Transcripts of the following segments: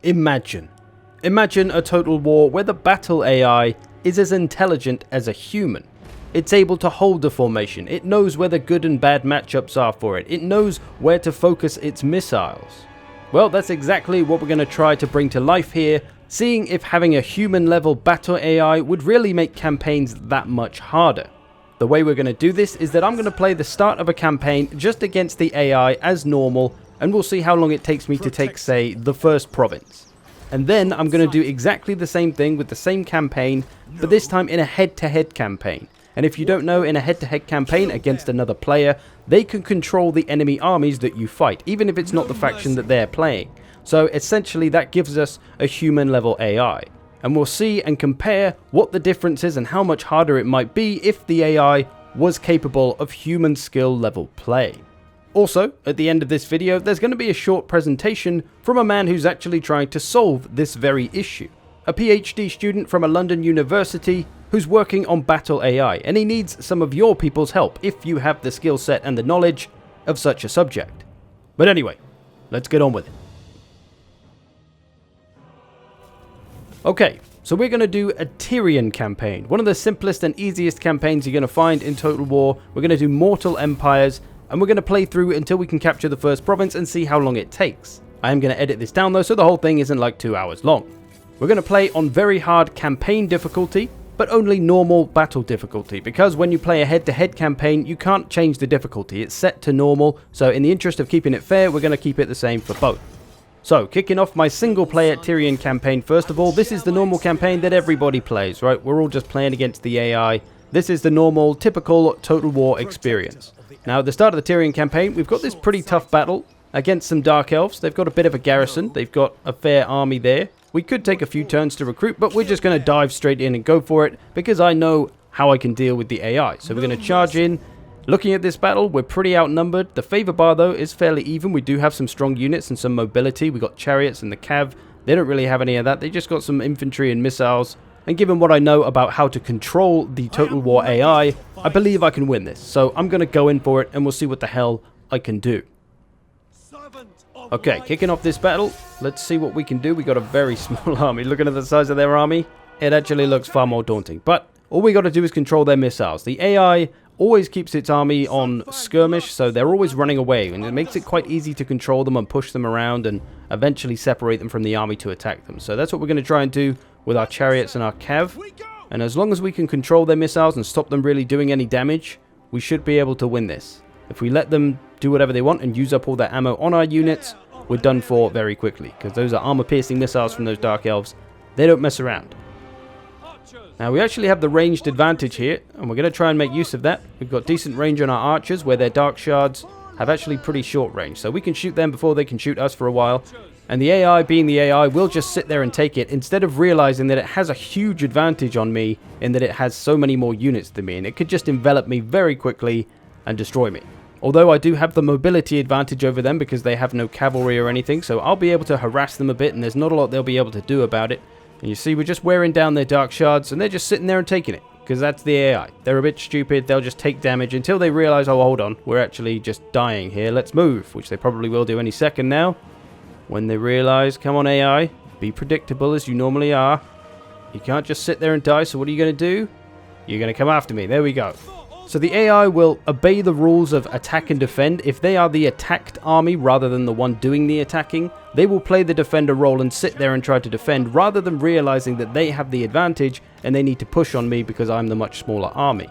Imagine a total war where the battle AI is as intelligent as a human. It's able to hold a formation, it knows where the good and bad matchups are for it, it knows where to focus its missiles. Well, that's exactly what we're going to try to bring to life here, seeing if having a human level battle AI would really make campaigns that much harder. The way we're going to do this is that I'm going to play the start of a campaign just against the AI as normal, and we'll see how long it takes me to take, say, the first province. And then I'm going to do exactly the same thing with the same campaign, but this time in a head-to-head campaign. And if you don't know, in a head-to-head campaign against another player, they can control the enemy armies that you fight, even if it's not the faction that they're playing. So essentially that gives us a human level AI. And we'll see and compare what the difference is and how much harder it might be if the AI was capable of human skill level play. Also, at the end of this video, there's going to be a short presentation from a man who's actually trying to solve this very issue. A PhD student from a London university who's working on battle AI, and he needs some of your people's help if you have the skill set and the knowledge of such a subject. But anyway, let's get on with it. Okay, so we're going to do a Tyrian campaign, one of the simplest and easiest campaigns you're going to find in Total War. We're going to do Mortal Empires, and we're going to play through until we can capture the first province and see how long it takes. I am going to edit this down though, so the whole thing isn't like 2 hours long. We're going to play on very hard campaign difficulty, but only normal battle difficulty, because when you play a head-to-head campaign, you can't change the difficulty. It's set to normal, so in the interest of keeping it fair, we're going to keep it the same for both. So, kicking off my single-player Tyrian campaign, first of all, this is the normal campaign that everybody plays, right? We're all just playing against the AI. This is the normal, typical Total War experience. Now, at the start of the Tyrian campaign, we've got this pretty tough battle against some Dark Elves. They've got a bit of a garrison. They've got a fair army there. We could take a few turns to recruit, but we're just going to dive straight in and go for it, because I know how I can deal with the AI. So we're going to charge in. Looking at this battle, we're pretty outnumbered. The favor bar, though, is fairly even. We do have some strong units and some mobility. We've got chariots and the cav. They don't really have any of that. They just got some infantry and missiles. And given what I know about how to control the Total War AI, I believe I can win this. So I'm going to go in for it, and we'll see what the hell I can do. Okay, kicking off this battle, let's see what we can do. We got a very small army. Looking at the size of their army, it actually looks far more daunting. But all we got to do is control their missiles. The AI always keeps its army on skirmish, so they're always running away, and it makes it quite easy to control them and push them around and eventually separate them from the army to attack them. So that's what we're going to try and do with our chariots and our cav. And as long as we can control their missiles and stop them really doing any damage, we should be able to win this. If we let them do whatever they want and use up all their ammo on our units, we're done for very quickly, because those are armor-piercing missiles from those Dark Elves. They don't mess around. Now, we actually have the ranged advantage here, and we're going to try and make use of that. We've got decent range on our archers, where their Dark Shards have actually pretty short range, so we can shoot them before they can shoot us for a while. And the AI, being the AI, will just sit there and take it, instead of realizing that it has a huge advantage on me in that it has so many more units than me, and it could just envelop me very quickly and destroy me. Although I do have the mobility advantage over them because they have no cavalry or anything, so I'll be able to harass them a bit, and there's not a lot they'll be able to do about it. And you see, we're just wearing down their Dark Shards, and they're just sitting there and taking it, because that's the AI. They're a bit stupid, they'll just take damage until they realize, oh, hold on, we're actually just dying here, let's move, which they probably will do any second now. When they realize, come on AI, be predictable as you normally are. You can't just sit there and die, so what are you going to do? You're going to come after me, there we go. So the AI will obey the rules of attack and defend. If they are the attacked army rather than the one doing the attacking, they will play the defender role and sit there and try to defend, rather than realizing that they have the advantage and they need to push on me because I'm the much smaller army.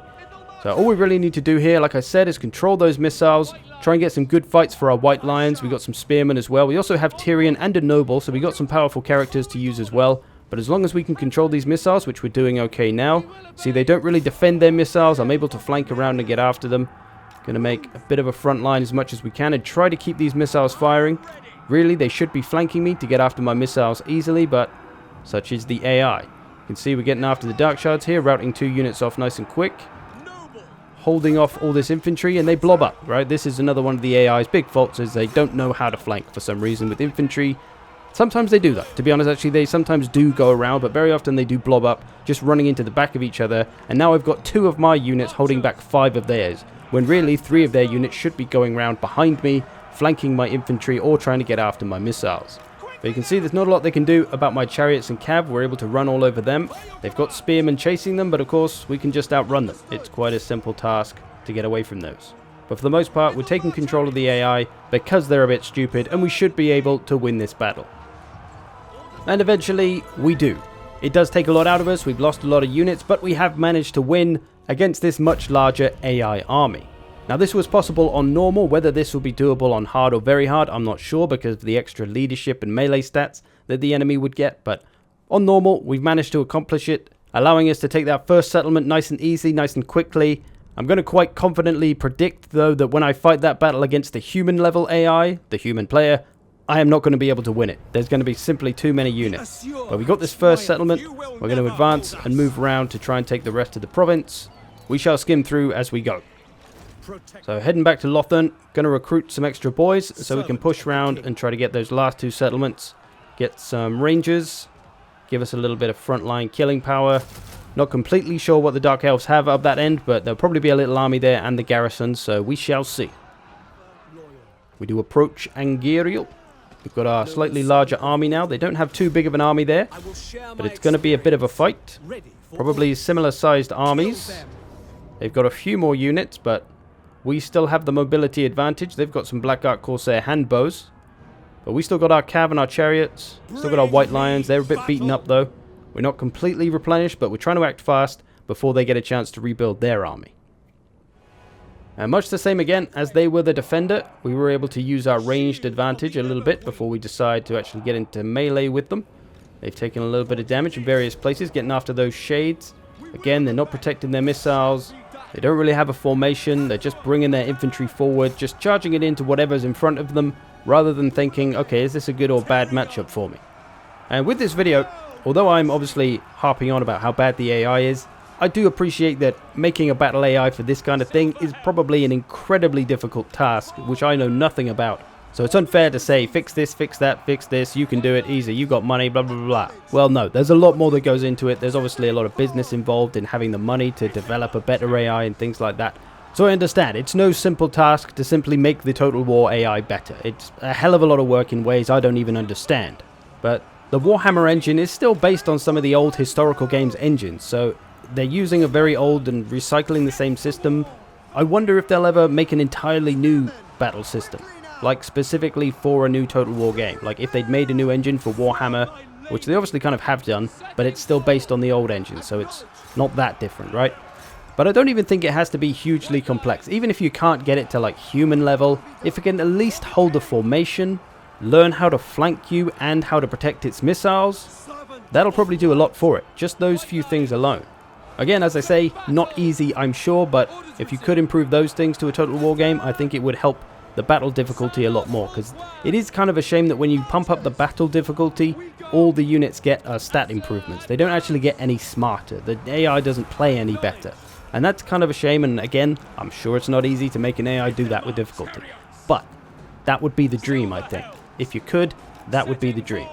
So all we really need to do here, like I said, is control those missiles, try and get some good fights for our White Lions. We got some spearmen as well. We also have Tyrion and a noble, so we got some powerful characters to use as well. But as long as we can control these missiles, which we're doing okay now. See, they don't really defend their missiles. I'm able to flank around and get after them. Gonna make a bit of a front line as much as we can and try to keep these missiles firing. Really, they should be flanking me to get after my missiles easily, but such is the AI. You can see we're getting after the Dark Shards here, routing 2 units off nice and quick. Holding off all this infantry, and they blob up, right? This is another one of the AI's big faults, is they don't know how to flank for some reason with infantry. Sometimes they do that. To be honest, actually, they sometimes do go around, but very often they do blob up, just running into the back of each other. And now I've got 2 of my units holding back 5 of theirs, when really 3 of their units should be going around behind me, flanking my infantry or trying to get after my missiles. But you can see there's not a lot they can do about my chariots and cav. We're able to run all over them. They've got spearmen chasing them, but of course we can just outrun them. It's quite a simple task to get away from those. But for the most part, we're taking control of the AI because they're a bit stupid, and we should be able to win this battle. And eventually, we do. It does take a lot out of us, we've lost a lot of units, but we have managed to win against this much larger AI army. Now this was possible on normal. Whether this will be doable on hard or very hard, I'm not sure because of the extra leadership and melee stats that the enemy would get, but on normal, we've managed to accomplish it, allowing us to take that first settlement nice and easy, nice and quickly. I'm going to quite confidently predict, though, that when I fight that battle against the human level AI, the human player, I am not going to be able to win it. There's going to be simply too many units. But we got this first settlement. We're going to advance and move around to try and take the rest of the province. We shall skim through as we go. So heading back to Lothern, going to recruit some extra boys so we can push around and try to get those last two settlements. Get some rangers. Give us a little bit of frontline killing power. Not completely sure what the Dark Elves have up that end, but there'll probably be a little army there and the garrison, so we shall see. We do approach Angerial. We've got our slightly larger army now. They don't have too big of an army there, but it's going to be a bit of a fight. Probably similar sized armies. They've got a few more units, but we still have the mobility advantage. They've got some Black Ark Corsair hand bows. But we still got our cav and our chariots. Still got our white lions. They're a bit beaten up though. We're not completely replenished, but we're trying to act fast before they get a chance to rebuild their army. And much the same again, as they were the defender, we were able to use our ranged advantage a little bit before we decide to actually get into melee with them. They've taken a little bit of damage in various places, getting after those shades. Again, they're not protecting their missiles. They don't really have a formation. They're just bringing their infantry forward, just charging it into whatever's in front of them, rather than thinking, okay, is this a good or bad matchup for me? And with this video, although I'm obviously harping on about how bad the AI is, I do appreciate that making a battle AI for this kind of thing is probably an incredibly difficult task, which I know nothing about. So it's unfair to say, fix this, fix that, fix this, you can do it, easy, you got money, blah, blah, blah, blah. Well, no, there's a lot more that goes into it. There's obviously a lot of business involved in having the money to develop a better AI and things like that. So I understand, it's no simple task to simply make the Total War AI better. It's a hell of a lot of work in ways I don't even understand. But the Warhammer engine is still based on some of the old historical games engines, so they're using a very old and recycling the same system. I wonder if they'll ever make an entirely new battle system, like specifically for a new Total War game. Like if they'd made a new engine for Warhammer, which they obviously kind of have done, but it's still based on the old engine, so it's not that different, right? But I don't even think it has to be hugely complex. Even if you can't get it to like human level, if it can at least hold a formation, learn how to flank you and how to protect its missiles, that'll probably do a lot for it. Just those few things alone. Again, as I say, not easy, I'm sure, but if you could improve those things to a Total War game, I think it would help the battle difficulty a lot more, because it is kind of a shame that when you pump up the battle difficulty, all the units get stat improvements. They don't actually get any smarter. The AI doesn't play any better. And that's kind of a shame, and again, I'm sure it's not easy to make an AI do that with difficulty. But that would be the dream, I think. If you could, that would be the dream.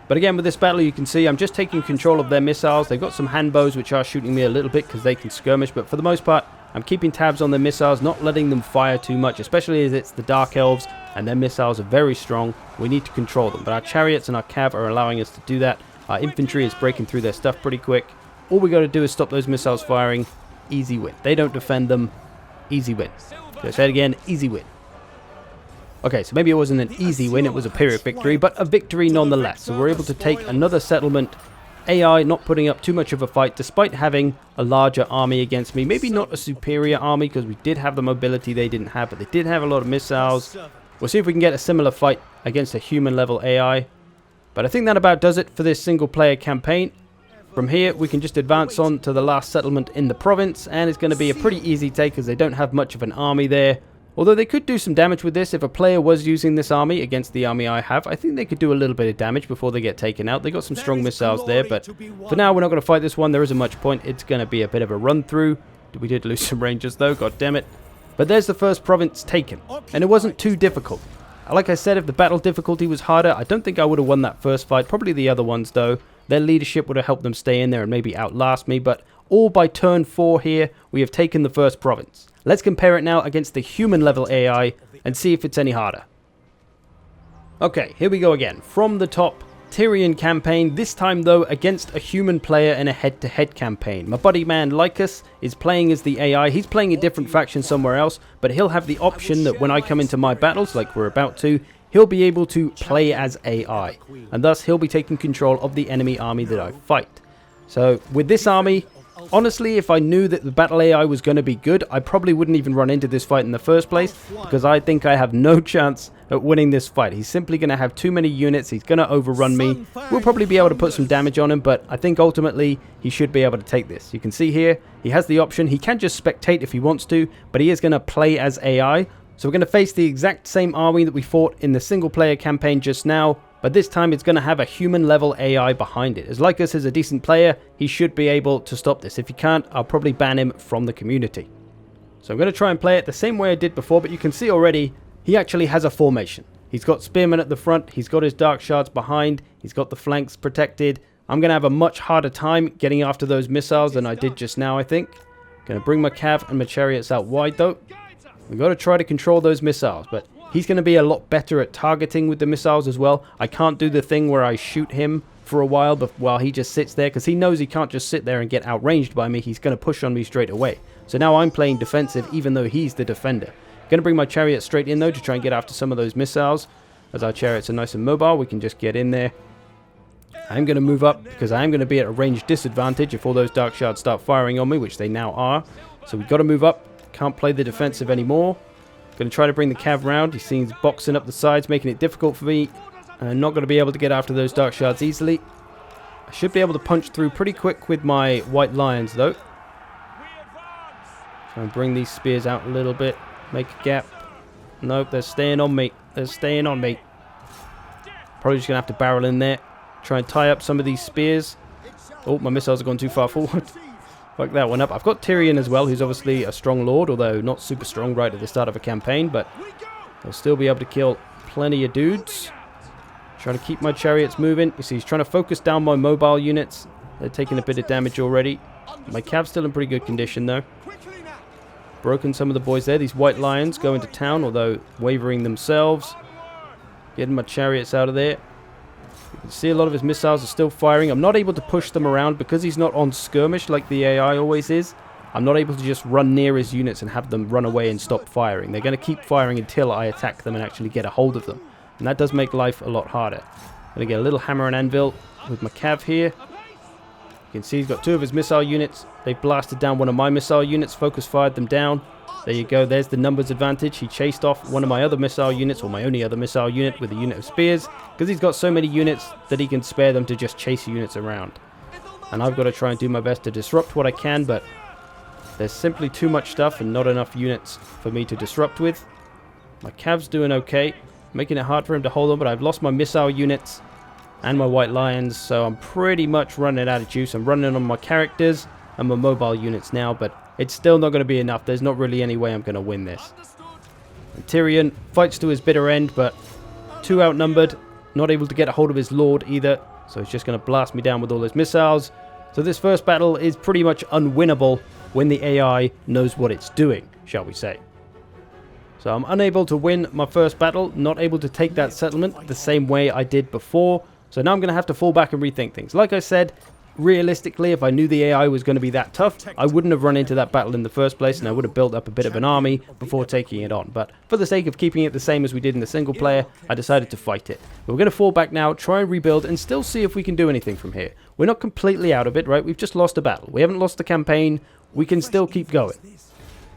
But again, with this battle, you can see I'm just taking control of their missiles. They've got some hand bows which are shooting me a little bit because they can skirmish, but for the most part, I'm keeping tabs on their missiles, not letting them fire too much, especially as it's the Dark Elves and their missiles are very strong. We need to control them, but our chariots and our cav are allowing us to do that. Our infantry is breaking through their stuff pretty quick. All we got to do is stop those missiles firing. Easy win. They don't defend them. Easy win. So say it again, easy win. Okay, so maybe it wasn't an easy win, it was a Pyrrhic victory, but a victory nonetheless. So we're able to take another settlement. AI not putting up too much of a fight, despite having a larger army against me. Maybe not a superior army, because we did have the mobility they didn't have, but they did have a lot of missiles. We'll see if we can get a similar fight against a human-level AI. But I think that about does it for this single-player campaign. From here, we can just advance on to the last settlement in the province, and it's going to be a pretty easy take, as they don't have much of an army there. Although they could do some damage with this if a player was using this army against the army I have. I think they could do a little bit of damage before they get taken out. They got some strong missiles there, but for now we're not going to fight this one. There isn't much point. It's going to be a bit of a run through. We did lose some rangers though, god damn it. But there's the first province taken, and it wasn't too difficult. Like I said, if the battle difficulty was harder, I don't think I would have won that first fight. Probably the other ones though. Their leadership would have helped them stay in there and maybe outlast me, but all by turn 4 here, we have taken the first province. Let's compare it now against the human level AI and see if it's any harder. Okay, here we go again. From the top, Tyrion campaign, this time though against a human player in a head-to-head campaign. My buddy man Lycus is playing as the AI. He's playing a different faction somewhere else, but he'll have the option that when I come into my battles, like we're about to, he'll be able to play as AI, and thus he'll be taking control of the enemy army that I fight. So with this army, honestly, if I knew that the battle AI was going to be good, I probably wouldn't even run into this fight in the first place, because I think I have no chance at winning this fight. He's simply going to have too many units. He's going to overrun me. We'll probably be able to put some damage on him, but I think ultimately he should be able to take this. You can see here, he has the option. He can just spectate if he wants to, but he is going to play as AI. So we're going to face the exact same army that we fought in the single player campaign just now, but this time it's going to have a human level AI behind it. As Lycus is a decent player, he should be able to stop this. If he can't, I'll probably ban him from the community. So I'm going to try and play it the same way I did before, but you can see already he actually has a formation. He's got spearmen at the front, he's got his dark shards behind, he's got the flanks protected. I'm going to have a much harder time getting after those missiles than I did just now, I think. Going to bring my cav and my chariots out wide though. We've got to try to control those missiles, but he's going to be a lot better at targeting with the missiles as well. I can't do the thing where I shoot him for a while while he just sits there, because he knows he can't just sit there and get outranged by me. He's going to push on me straight away. So now I'm playing defensive even though he's the defender. Going to bring my chariot straight in though to try and get after some of those missiles. As our chariots are nice and mobile, we can just get in there. I'm going to move up because I am going to be at a range disadvantage if all those dark shards start firing on me, which they now are. So we've got to move up. Can't play the defensive anymore. Going to try to bring the cav round. He seems boxing up the sides, making it difficult for me. I'm not going to be able to get after those dark shards easily. I should be able to punch through pretty quick with my white lions though. Try and bring these spears out a little bit. Make a gap. Nope, they're staying on me. They're staying on me. Probably just going to have to barrel in there. Try and tie up some of these spears. Oh, my missiles have gone too far forward. Fuck that one up. I've got Tyrion as well, who's obviously a strong lord, although not super strong right at the start of a campaign, but he'll still be able to kill plenty of dudes. Trying to keep my chariots moving. You see, he's trying to focus down my mobile units. They're taking a bit of damage already. My cav's still in pretty good condition, though. Broken some of the boys there. These white lions go into town, although wavering themselves. Getting my chariots out of there. You can see a lot of his missiles are still firing. I'm not able to push them around because he's not on skirmish like the AI always is. I'm not able to just run near his units and have them run away and stop firing. They're going to keep firing until I attack them and actually get a hold of them. And that does make life a lot harder. Going to get a little hammer and anvil with my cav here. You can see he's got two of his missile units. They blasted down one of my missile units, focus fired them down. There you go, there's the numbers advantage. He chased off one of my other missile units, or my only other missile unit, with a unit of spears, because he's got so many units that he can spare them to just chase units around. And I've got to try and do my best to disrupt what I can, but there's simply too much stuff and not enough units for me to disrupt with. My cav's doing okay, making it hard for him to hold on, but I've lost my missile units and my white lions, so I'm pretty much running out of juice. I'm running on my characters and my mobile units now, but it's still not going to be enough. There's not really any way I'm going to win this. And Tyrion fights to his bitter end, but too outnumbered, not able to get a hold of his lord either, so he's just going to blast me down with all his missiles. So this first battle is pretty much unwinnable when the AI knows what it's doing, shall we say. So I'm unable to win my first battle, not able to take that settlement the same way I did before. So now I'm going to have to fall back and rethink things. Like I said, realistically, if I knew the AI was going to be that tough, I wouldn't have run into that battle in the first place, and I would have built up a bit of an army before taking it on. But for the sake of keeping it the same as we did in the single player, I decided to fight it. We're going to fall back now, try and rebuild, and still see if we can do anything from here. We're not completely out of it, right? We've just lost a battle. We haven't lost the campaign. We can still keep going.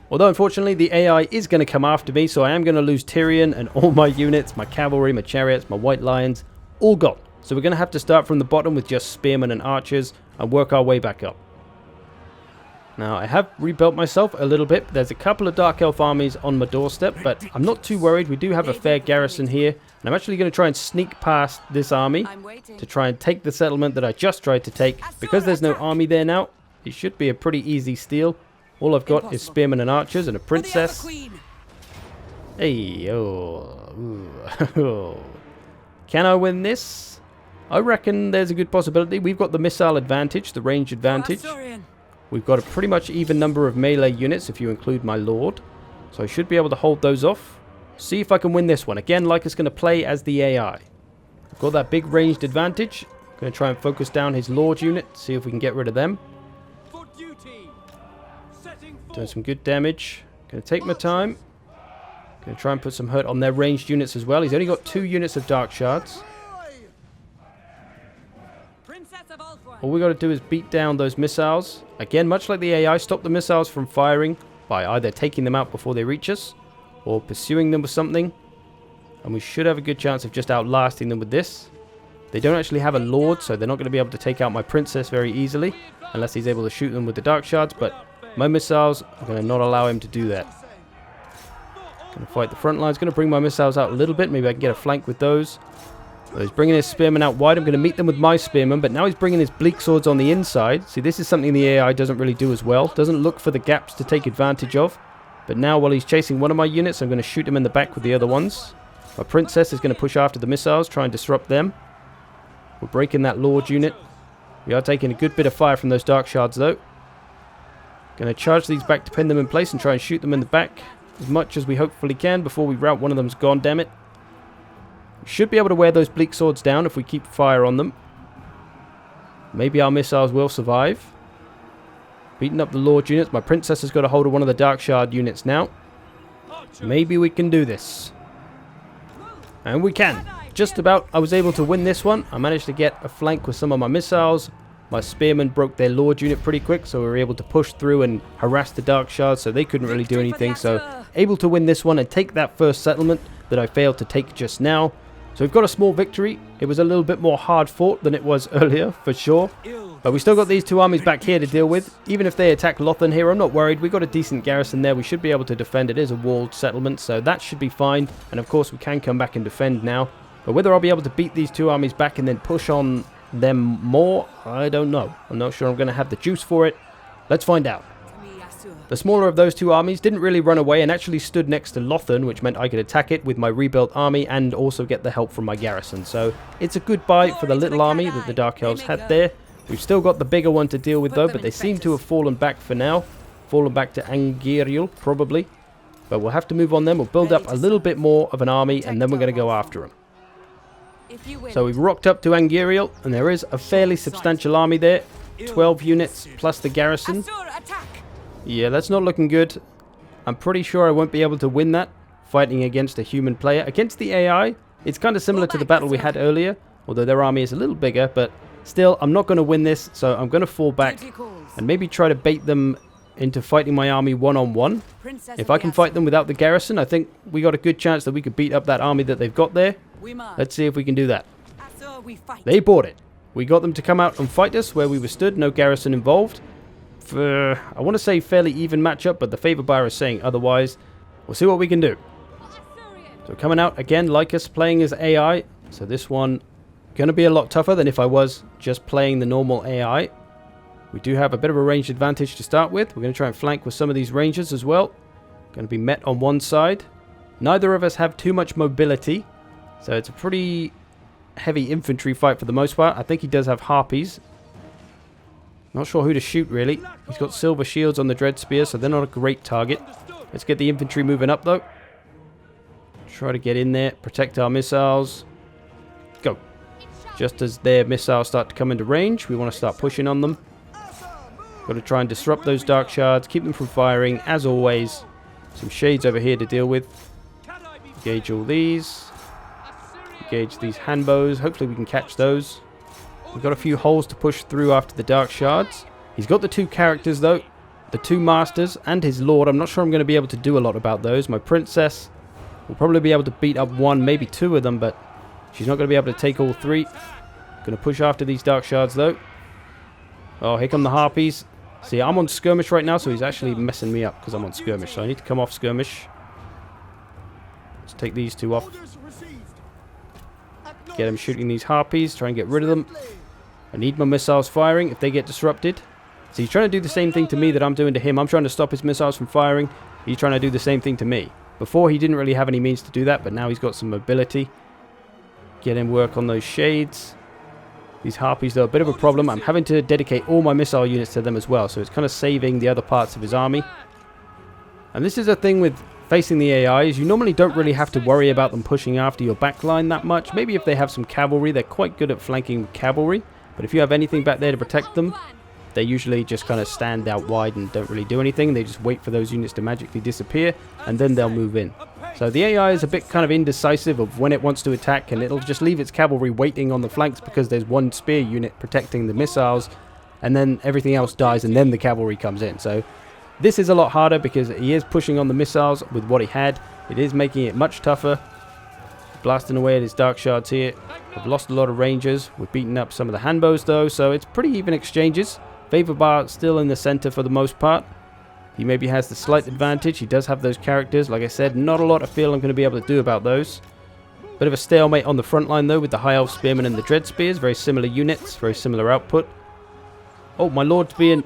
Although, unfortunately, the AI is going to come after me, so I am going to lose Tyrion and all my units, my cavalry, my chariots, my white lions, all gone. So we're going to have to start from the bottom with just spearmen and archers and work our way back up. Now, I have rebuilt myself a little bit. There's a couple of Dark Elf armies on my doorstep, but I'm not too worried. We do have a fair garrison here, and I'm actually going to try and sneak past this army to try and take the settlement that I just tried to take. Because there's no army there now, it should be a pretty easy steal. All I've got is spearmen and archers and a princess. Hey, oh. Can I win this? I reckon there's a good possibility. We've got the missile advantage, the range advantage. We've got a pretty much even number of melee units if you include my lord. So I should be able to hold those off. See if I can win this one. Again, Lycus going to play as the AI. Got that big ranged advantage. Going to try and focus down his Lord unit. See if we can get rid of them. Doing some good damage. Going to take my time. Going to try and put some hurt on their ranged units as well. He's only got 2 units of Dark Shards. All we got to do is beat down those missiles. Again, much like the AI, stop the missiles from firing by either taking them out before they reach us or pursuing them with something. And we should have a good chance of just outlasting them with this. They don't actually have a Lord, so they're not going to be able to take out my Princess very easily unless he's able to shoot them with the Dark Shards, but my missiles are going to not allow him to do that. Going to fight the front lines. Going to bring my missiles out a little bit. Maybe I can get a flank with those. So he's bringing his spearmen out wide. I'm going to meet them with my spearmen, but now he's bringing his bleak swords on the inside. See, this is something the AI doesn't really do as well. Doesn't look for the gaps to take advantage of. But now while he's chasing one of my units, I'm going to shoot him in the back with the other ones. My Princess is going to push after the missiles, try and disrupt them. We're breaking that Lord unit. We are taking a good bit of fire from those Dark Shards though. Going to charge these back to pin them in place and try and shoot them in the back as much as we hopefully can before we rout one of them's gone, damn it. We should be able to wear those bleak swords down if we keep fire on them. Maybe our missiles will survive. Beating up the Lord units. My Princess has got a hold of one of the Dark Shard units now. Maybe we can do this. And we can. Just about. I was able to win this one. I managed to get a flank with some of my missiles. My spearmen broke their Lord unit pretty quick, so we were able to push through and harass the Dark Shards, so they couldn't really do anything. So able to win this one and take that first settlement that I failed to take just now. So we've got a small victory. It was a little bit more hard fought than it was earlier, for sure. But we still got these 2 armies back here to deal with. Even if they attack Lothan here, I'm not worried. We've got a decent garrison there. We should be able to defend. It is a walled settlement, so that should be fine. And of course, we can come back and defend now. But whether I'll be able to beat these 2 armies back and then push on them more, I don't know. I'm not sure I'm going to have the juice for it. Let's find out. The smaller of those 2 armies didn't really run away and actually stood next to Lothan, which meant I could attack it with my rebuilt army and also get the help from my garrison. So it's a good buy for the little army that the Dark Elves had there. We've still got the bigger one to deal with though, but they seem to have fallen back for now. Fallen back to Angeriel, probably. But we'll have to move on then. We'll build up a little bit more of an army and then we're going to go after them. So we've rocked up to Angeriel and there is a fairly substantial army there. 12 units plus the garrison. Yeah, that's not looking good. I'm pretty sure I won't be able to win that fighting against a human player. Against the AI, it's kind of similar to the battle we had earlier, although their army is a little bigger, but still, I'm not going to win this, so I'm going to fall back and maybe try to bait them into fighting my army one-on-one. If I can fight them without the garrison, I think we got a good chance that we could beat up that army that they've got there. Let's see if we can do that. They bought it. We got them to come out and fight us where we were stood, no garrison involved. I want to say fairly even matchup, but the favor buyer is saying otherwise. We'll see what we can do. So coming out again, Lycus playing as AI. So this one going to be a lot tougher than if I was just playing the normal AI. We do have a bit of a ranged advantage to start with. We're going to try and flank with some of these rangers as well. Going to be met on one side. Neither of us have too much mobility, so it's a pretty heavy infantry fight for the most part. I think he does have harpies. Not sure who to shoot, really. He's got silver shields on the Dread Spear, so they're not a great target. Let's get the infantry moving up, though. Try to get in there, protect our missiles. Go. Just as their missiles start to come into range, we want to start pushing on them. Got to try and disrupt those Dark Shards, keep them from firing, as always. Some shades over here to deal with. Engage all these. Engage these handbows. Hopefully we can catch those. We've got a few holes to push through after the Dark Shards. He's got the 2 characters though. The 2 masters and his lord. I'm not sure I'm going to be able to do a lot about those. My princess will probably be able to beat up 1, maybe 2 of them, but she's not going to be able to take all 3. Going to push after these Dark Shards though. Oh, here come the harpies. See, I'm on skirmish right now, so he's actually messing me up because I'm on skirmish. So I need to come off skirmish. Let's take these 2 off. Get him shooting these harpies. Try and get rid of them. I need my missiles firing if they get disrupted. So he's trying to do the same thing to me that I'm doing to him. I'm trying to stop his missiles from firing. He's trying to do the same thing to me. Before, he didn't really have any means to do that, but now he's got some mobility. Get him work on those shades. These harpies, though, a bit of a problem. I'm having to dedicate all my missile units to them as well, so it's kind of saving the other parts of his army. And this is a thing with facing the AIs, you normally don't really have to worry about them pushing after your backline that much. Maybe if they have some cavalry, they're quite good at flanking with cavalry. But if you have anything back there to protect them, they usually just kind of stand out wide and don't really do anything. They just wait for those units to magically disappear, and then they'll move in. So the AI is a bit kind of indecisive of when it wants to attack, and it'll just leave its cavalry waiting on the flanks because there's one spear unit protecting the missiles, and then everything else dies, and then the cavalry comes in. So this is a lot harder because he is pushing on the missiles with what he had. It is making it much tougher. Blasting away at his dark shards here. We've lost a lot of rangers. We've beaten up some of the handbows though, so it's pretty even exchanges. Favor bar still in the center for the most part. He maybe has the slight advantage. He does have those characters. Like I said, not a lot I feel I'm going to be able to do about those. Bit of a stalemate on the front line though with the High Elf Spearmen and the Dread Spears. Very similar units, very similar output. Oh, my lord's being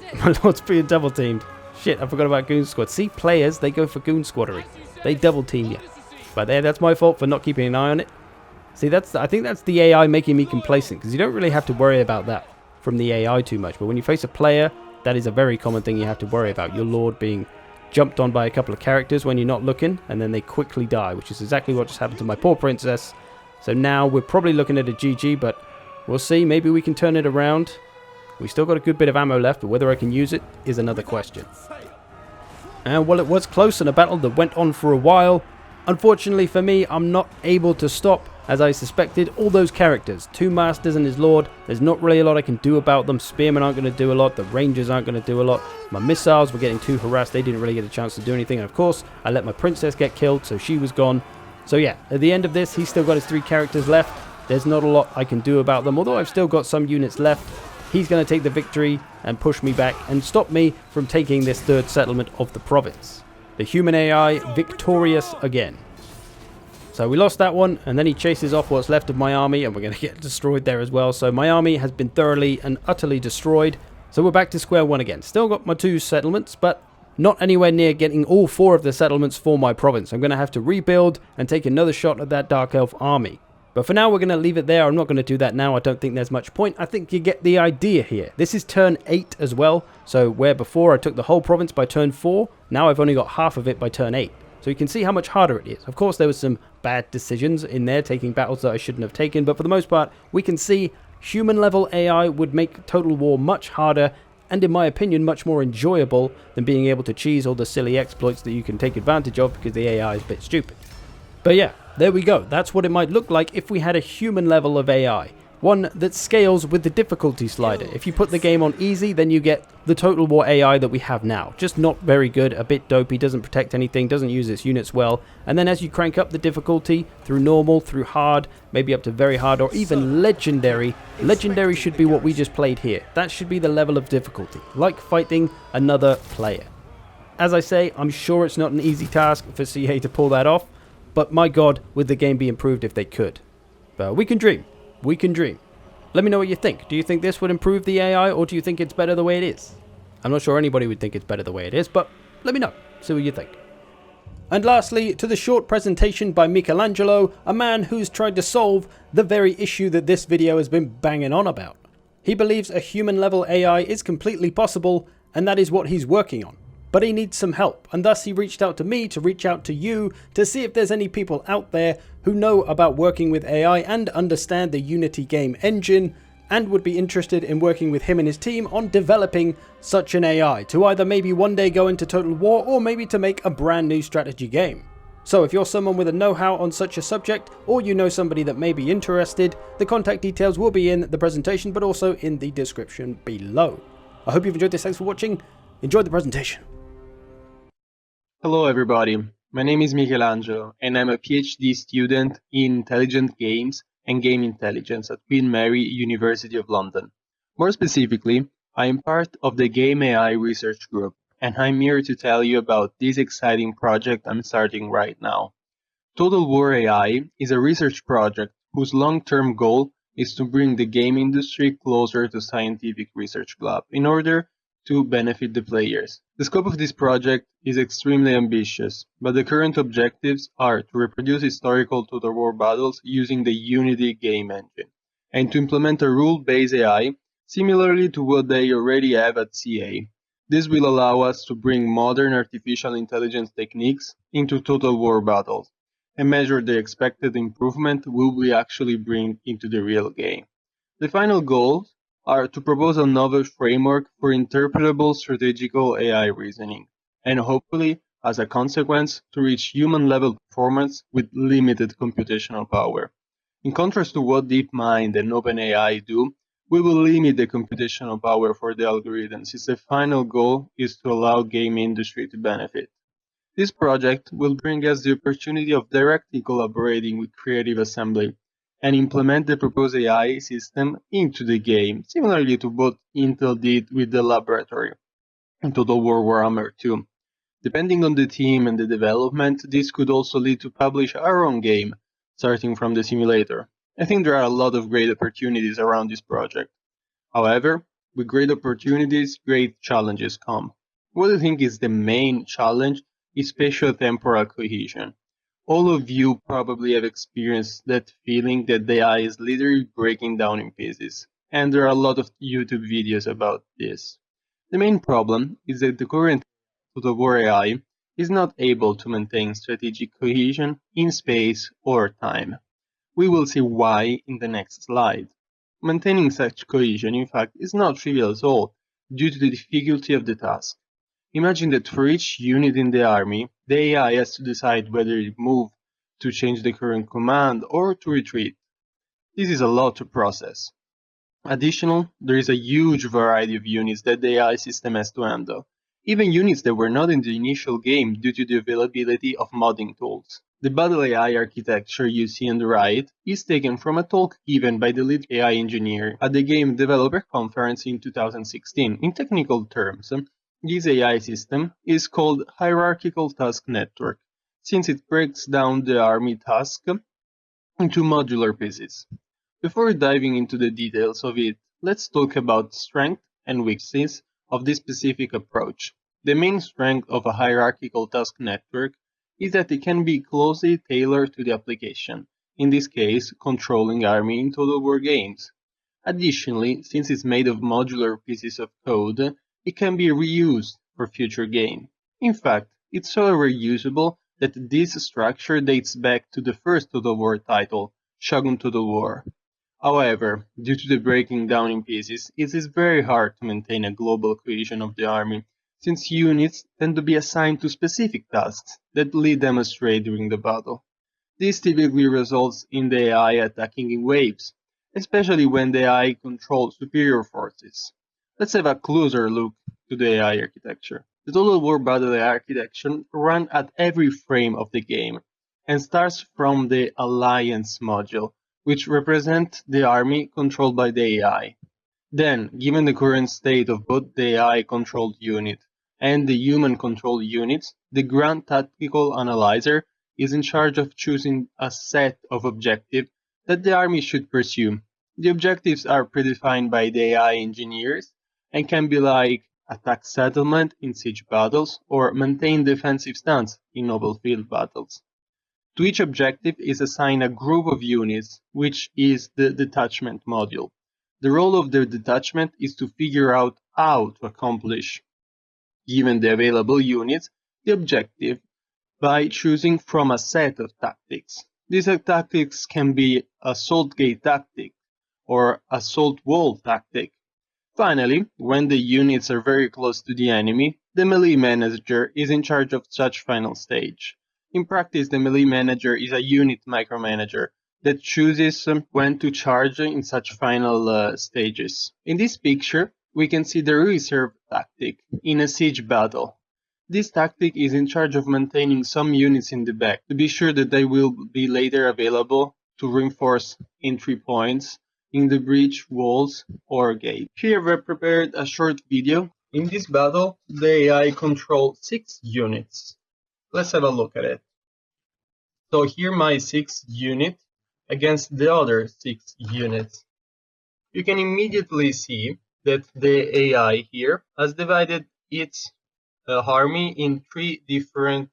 double teamed. Shit, I forgot about Goon Squad. See, players, they go for Goon Squaddery. They double team you. But that's my fault for not keeping an eye on it. See, I think that's the AI making me complacent, because you don't really have to worry about that from the AI too much. But when you face a player, that is a very common thing you have to worry about. Your lord being jumped on by a couple of characters when you're not looking, and then they quickly die, which is exactly what just happened to my poor princess. So now we're probably looking at a GG, but we'll see. Maybe we can turn it around. We still got a good bit of ammo left, but whether I can use it is another question. And while it was close and a battle that went on for a while, unfortunately for me, I'm not able to stop, as I suspected, all those characters. Two masters and his lord. There's not really a lot I can do about them. Spearmen aren't going to do a lot. The rangers aren't going to do a lot. My missiles were getting too harassed. They didn't really get a chance to do anything. And of course, I let my princess get killed, so she was gone. So yeah, at the end of this, he's still got his 3 characters left. There's not a lot I can do about them, although I've still got some units left. He's going to take the victory and push me back and stop me from taking this 3rd settlement of the province. The human AI victorious again. So we lost that one, and then he chases off what's left of my army, and we're going to get destroyed there as well. So my army has been thoroughly and utterly destroyed. So we're back to square one again. Still got my 2 settlements, but not anywhere near getting all 4 of the settlements for my province. I'm going to have to rebuild and take another shot at that Dark Elf army. But for now, we're going to leave it there. I'm not going to do that now. I don't think there's much point. I think you get the idea here. This is turn 8 as well. So where before I took the whole province by turn 4, now I've only got half of it by turn 8. So you can see how much harder it is. Of course, there was some bad decisions in there, taking battles that I shouldn't have taken. But for the most part, we can see human-level AI would make Total War much harder and, in my opinion, much more enjoyable than being able to cheese all the silly exploits that you can take advantage of because the AI is a bit stupid. But yeah, there we go. That's what it might look like if we had a human level of AI. One that scales with the difficulty slider. If you put the game on easy, then you get the Total War AI that we have now. Just not very good, a bit dopey, doesn't protect anything, doesn't use its units well. And then as you crank up the difficulty, through normal, through hard, maybe up to very hard, or even legendary. Legendary should be what we just played here. That should be the level of difficulty, like fighting another player. As I say, I'm sure it's not an easy task for CA to pull that off. But my god, would the game be improved if they could? But we can dream. We can dream. Let me know what you think. Do you think this would improve the AI, or do you think it's better the way it is? I'm not sure anybody would think it's better the way it is, but let me know. See what you think. And lastly, to the short presentation by Michaelangelo, a man who's tried to solve the very issue that this video has been banging on about. He believes a human-level AI is completely possible, and that is what he's working on. But he needs some help, and thus he reached out to me to reach out to you to see if there's any people out there who know about working with AI and understand the Unity game engine and would be interested in working with him and his team on developing such an AI to either maybe one day go into Total War or maybe to make a brand new strategy game. So if you're someone with a know-how on such a subject, or you know somebody that may be interested, the contact details will be in the presentation but also in the description below. I hope you've enjoyed this. Thanks for watching. Enjoy the presentation. Hello everybody, my name is Michaelangelo and I'm a PhD student in Intelligent Games and Game Intelligence at Queen Mary, University of London. More specifically, I am part of the Game AI Research Group, and I'm here to tell you about this exciting project I'm starting right now. Total War AI is a research project whose long-term goal is to bring the game industry closer to scientific research lab in order to benefit the players. The scope of this project is extremely ambitious, but the current objectives are to reproduce historical Total War battles using the Unity game engine, and to implement a rule-based AI similarly to what they already have at CA. This will allow us to bring modern artificial intelligence techniques into total war battles and measure the expected improvement we actually bring into the real game. The final goals are to propose a novel framework for interpretable strategical AI reasoning, and hopefully, as a consequence, to reach human-level performance with limited computational power. In contrast to what DeepMind and OpenAI do, we will limit the computational power for the algorithms since the final goal is to allow game industry to benefit. This project will bring us the opportunity of directly collaborating with Creative Assembly and implement the proposed AI system into the game, similarly to what Intel did with the laboratory in Total War Warhammer 2. Depending on the team and the development, this could also lead to publish our own game, starting from the simulator. I think there are a lot of great opportunities around this project. However, with great opportunities, great challenges come. What I think is the main challenge is spatial-temporal cohesion. All of you probably have experienced that feeling that the eye is literally breaking down in pieces, and there are a lot of YouTube videos about this. The main problem is that the current Total War AI is not able to maintain strategic cohesion in space or time. We will see why in the next slide. Maintaining such cohesion, in fact, is not trivial at all, due to the difficulty of the task. Imagine that for each unit in the army, the AI has to decide whether to move, to change the current command, or to retreat. This is a lot to process. Additionally, there is a huge variety of units that the AI system has to handle, even units that were not in the initial game due to the availability of modding tools. The Battle AI architecture you see on the right is taken from a talk given by the lead AI engineer at the Game Developer Conference in 2016. In technical terms, this AI system is called Hierarchical Task Network, since it breaks down the army task into modular pieces. Before diving into the details of it, let's talk about strengths and weaknesses of this specific approach. The main strength of a hierarchical task network is that it can be closely tailored to the application, in this case, controlling army in Total War games. Additionally, since it's made of modular pieces of code, it can be reused for future game. In fact, it's so reusable that this structure dates back to the first Total War title, Shogun Total War. However, due to the breaking down in pieces, it is very hard to maintain a global cohesion of the army, since units tend to be assigned to specific tasks that lead them astray during the battle. This typically results in the AI attacking in waves, especially when the AI controls superior forces. Let's have a closer look to the AI architecture. The Total War Battle AI architecture runs at every frame of the game, and starts from the Alliance module, which represents the army controlled by the AI. Then, given the current state of both the AI-controlled unit and the human-controlled units, the Grand Tactical Analyzer is in charge of choosing a set of objectives that the army should pursue. The objectives are predefined by the AI engineers and can be like attack settlement in siege battles or maintain defensive stance in noble field battles. To each objective is assigned a group of units, which is the detachment module. The role of the detachment is to figure out how to accomplish, given the available units, the objective by choosing from a set of tactics. These tactics can be assault gate tactic or assault wall tactic. Finally, when the units are very close to the enemy, the melee manager is in charge of such final stage. In practice, the melee manager is a unit micromanager that chooses when to charge in such final stages. In this picture, we can see the reserve tactic in a siege battle. This tactic is in charge of maintaining some units in the back to be sure that they will be later available to reinforce entry points in the breach walls or gate. Here we prepared a short video. In this battle, the AI controls 6 units. Let's have a look at it. So here my 6th unit against the other 6 units. You can immediately see that the AI here has divided its army in 3 different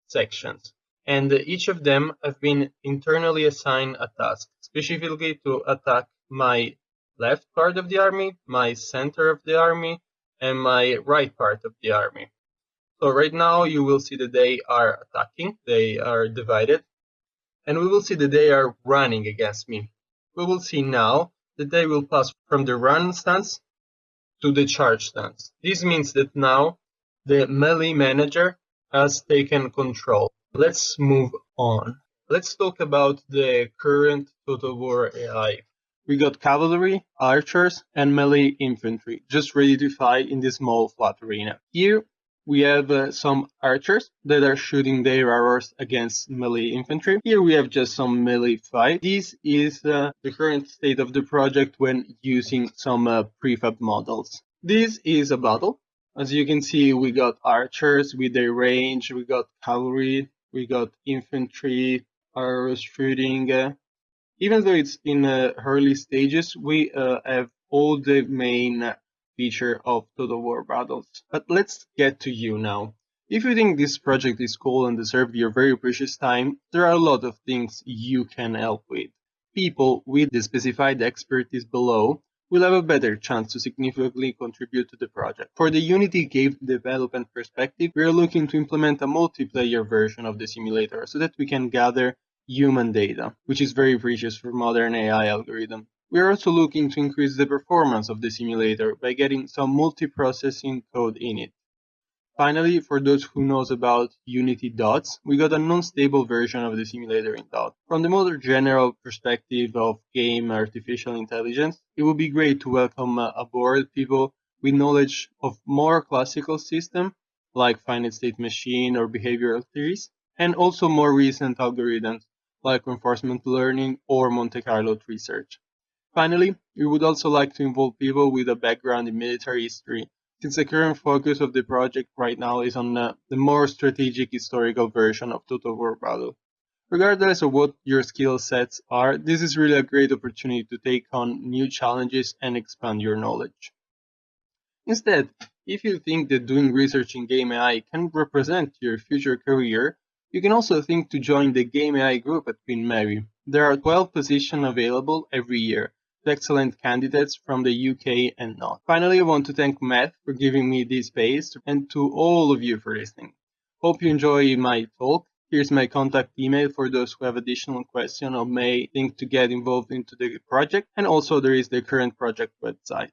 sections, and each of them have been internally assigned a task, specifically to attack my left part of the army, my center of the army, and my right part of the army. So right now you will see that they are attacking, they are divided, and we will see that they are running against me. We will see now that they will pass from the run stance to the charge stance. This means that now the melee manager has taken control. Let's move on. Let's talk about the current Total War AI. We got cavalry, archers, and melee infantry just ready to fight in this small flat arena. Here we have some archers that are shooting their arrows against melee infantry. Here we have just some melee fight. This is the current state of the project when using some prefab models. This is a battle. As you can see, we got archers with their range, we got cavalry, we got infantry, arrows shooting. Even though it's in early stages, we have all the main feature of Total War battles. But let's get to you now. If you think this project is cool and deserves your very precious time, there are a lot of things you can help with. People with the specified expertise below will have a better chance to significantly contribute to the project. For the Unity game development perspective, we are looking to implement a multiplayer version of the simulator so that we can gather human data, which is very precious for modern AI algorithms. We are also looking to increase the performance of the simulator by getting some multiprocessing code in it. Finally, for those who knows about Unity Dots, we got a non-stable version of the simulator in Dot. From the more general perspective of game artificial intelligence, it would be great to welcome aboard people with knowledge of more classical systems like finite state machine or behavioral theories, and also more recent algorithms like reinforcement learning or Monte Carlo research. Finally, we would also like to involve people with a background in military history, since the current focus of the project right now is on the more strategic historical version of Total War Battle. Regardless of what your skill sets are, this is really a great opportunity to take on new challenges and expand your knowledge. Instead, if you think that doing research in game AI can represent your future career, you can also think to join the Game AI group at Queen Mary. There are 12 positions available every year, with excellent candidates from the UK and not. Finally, I want to thank Matt for giving me this space and to all of you for listening. Hope you enjoy my talk. Here's my contact email for those who have additional questions or may think to get involved into the project, and also there is the current project website.